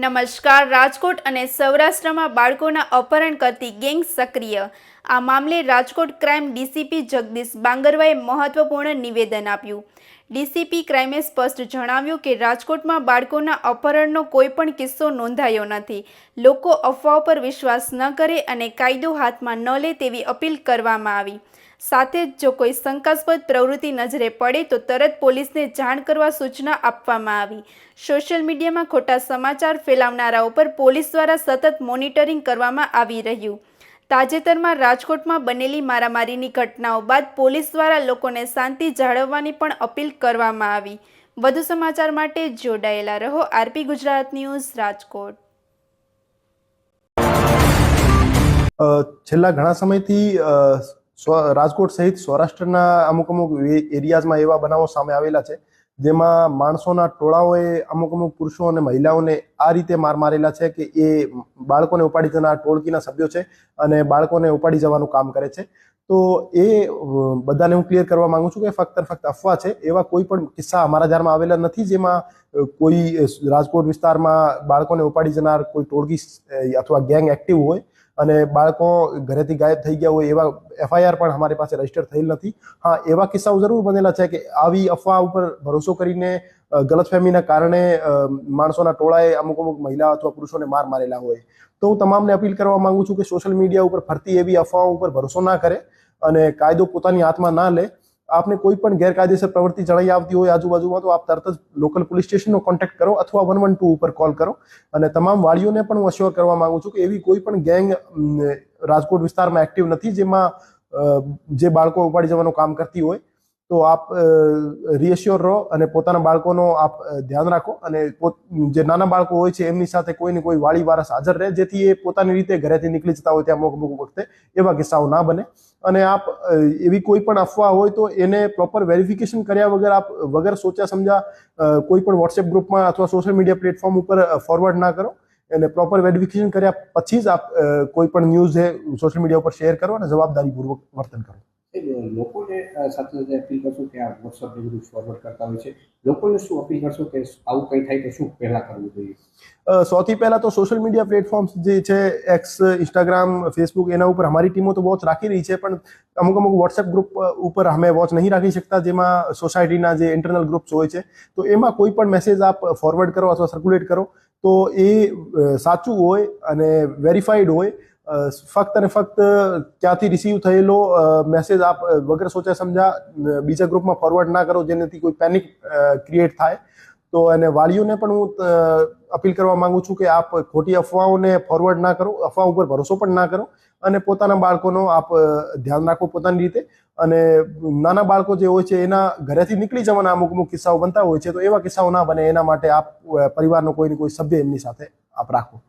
નમસ્કાર. રાજકોટ અને સૌરાષ્ટ્રમાં બાળકોના અપહરણ કરતી ગેંગ સક્રિય. આ મામલે રાજકોટ ક્રાઇમ ડીસીપી જગદીશ બાંગરવાએ મહત્વપૂર્ણ નિવેદન આપ્યું. ડીસીપી ક્રાઇમે સ્પષ્ટ જણાવ્યું કે રાજકોટમાં બાળકોના અપહરણનો કોઈ પણ કિસ્સો નોંધાયો નથી. લોકો અફવાઓ પર વિશ્વાસ ન કરે અને કાયદો હાથમાં ન લે તેવી અપીલ કરવામાં આવી. સાથે જ જો કોઈ શંકાસ્પદ પ્રવૃત્તિ નજરે પડે તો તરત પોલીસને જાણ કરવા સૂચના આપવામાં આવી. સોશિયલ મીડિયામાં ખોટા સમાચાર ફેલાવનારાઓ પર પોલીસ દ્વારા સતત મોનિટરિંગ કરવામાં આવી રહ્યું. તાજેતરમાં રાજકોટમાં બનેલી મારામારીની ઘટનાઓ બાદ પોલીસ દ્વારા લોકોને શાંતિ જાળવવાની પણ અપીલ કરવામાં આવી. વધુ સમાચાર માટે જોડાયેલા રહો આરપી ગુજરાત ન્યૂઝ રાજકોટ. છેલ્લા ઘણા સમયથી રાજકોટ સહિત સૌરાષ્ટ્રના અમુક એરિયાઝમાં એવા બનાવો સામે આવેલા છે જેમાં માણસોના ટોળાઓએ અમુક પુરુષો અને મહિલાઓને આ રીતે માર મારેલા છે કે એ બાળકોને ઉપાડી જનાર ટોળકીના સભ્યો છે અને બાળકોને ઉપાડી જવાનું કામ કરે છે. તો એ બધાને હું ક્લિયર કરવા માંગુ છું કે ફક્ત અફવા છે. એવા કોઈ પણ કિસ્સા અમારા ધ્યાનમાં આવેલા નથી જેમાં કોઈ રાજકોટ વિસ્તારમાં બાળકોને ઉપાડી જનાર કોઈ ટોળકી અથવા ગેંગ એક્ટિવ હોય અને બાળકો ઘરેથી ગાયબ થઈ ગયા હોય એવા એફઆઈઆર પણ અમારી પાસે રજીસ્ટર થયેલ નથી. હા, એવા કિસ્સાઓ જરૂર બનેલા છે કે આવી અફવા ઉપર ભરોસો કરીને ગલતફહેમીના કારણે માણસોના ટોળાએ અમુક મહિલા અથવા પુરુષોને માર મારેલા હોય. તો હું તમામને અપીલ કરવા માંગુ છું કે સોશિયલ મીડિયા ઉપર ફરતી એવી અફવાઓ ઉપર ભરોસો ના કરે અને કાયદો પોતાની હાથમાં ના લે. આપને કોઈ પણ ગેરકાયદેસર પ્રવૃત્તિ જણાઈ આવતી હોય આજુબાજુમાં તો આપ તરત જ લોકલ પોલીસ સ્ટેશનનો કોન્ટેક્ટ કરો અથવા 112 ઉપર કોલ કરો. અને તમામ વાળીઓને પણ હું અશ્યોર કરવા માંગુ છું કે એવી કોઈ પણ ગેંગ રાજકોટ વિસ્તારમાં એક્ટિવ નથી જેમાં જે બાળકો ઉપાડી જવાનું કામ કરતી હોય. તો આપ રીએશ્યોર રહો અને પોતાના બાળકોનો આપ ધ્યાન રાખો અને જે નાના બાળકો હોય છે એમની સાથે કોઈ ને કોઈ વાળી વારસ હાજર રહે જેથી એ પોતાની રીતે ઘરેથી નીકળી જતા હોય ત્યાં અમુક વખતે એવા કિસ્સાઓ ના બને. અને આપ એવી કોઈ પણ અફવા હોય તો એને પ્રોપર વેરિફિકેશન કર્યા વગર આપ વગર સોચ્યા સમજા કોઈ પણ વોટ્સએપ ગ્રુપમાં અથવા સોશિયલ મીડિયા પ્લેટફોર્મ ઉપર ફોરવર્ડ ના કરો. એને પ્રોપર વેરિફિકેશન કર્યા પછી જ આપ કોઈ પણ ન્યૂઝ સોશિયલ મીડિયા ઉપર શેર કરો અને જવાબદારીપૂર્વક વર્તન કરો. લોકોને સાથે સાથે અપીલ કરશો કે આ વોટ્સઅપ બધું ફોરવર્ડ કરતા હોય છે, લોકોને શું અપીલ કરશો કે આવું કંઈ થાય તો શું પહેલા કરવું જોઈએ? સૌથી પહેલા તો સોશિયલ મીડિયા પ્લેટફોર્મ્સ જે છે એક્સ, ઇન્સ્ટાગ્રામ, ફેસબુક એના ઉપર અમારી ટીમો તો વોચ રાખી રહી છે પણ અમુક વોટ્સએપ ગ્રુપ ઉપર અમે વોચ નહીં રાખી શકતા જેમાં સોસાયટીના જે ઇન્ટરનલ ગ્રુપ્સ હોય છે. તો એમાં કોઈ પણ મેસેજ આપ ફોરવર્ડ કરો અથવા સર્ક્યુલેટ કરો તો એ સાચું હોય અને વેરીફાઈડ હોય. ફક્ત અને ફક્ત ક્યાંથી રિસીવ થયેલો મેસેજ આપ વગર સોચ્યા સમજા બીજા ગ્રુપમાં ફોરવર્ડ ના કરો જેનાથી કોઈ પેનિક ક્રિએટ થાય. તો અને વાલીઓને પણ હું અપીલ કરવા માંગુ છું કે આપ ખોટી અફવાઓને ફોરવર્ડ ના કરો, અફવા ઉપર ભરોસો પણ ના કરો અને પોતાના બાળકોનો આપ ધ્યાન રાખો પોતાની રીતે. અને નાના બાળકો જે હોય છે એના ઘરેથી નીકળી જવાના અમુક કિસ્સાઓ બનતા હોય છે તો એવા કિસ્સાઓ ના બને એના માટે આપ પરિવારનો કોઈ ને કોઈ સભ્ય એમની સાથે આપ રાખો.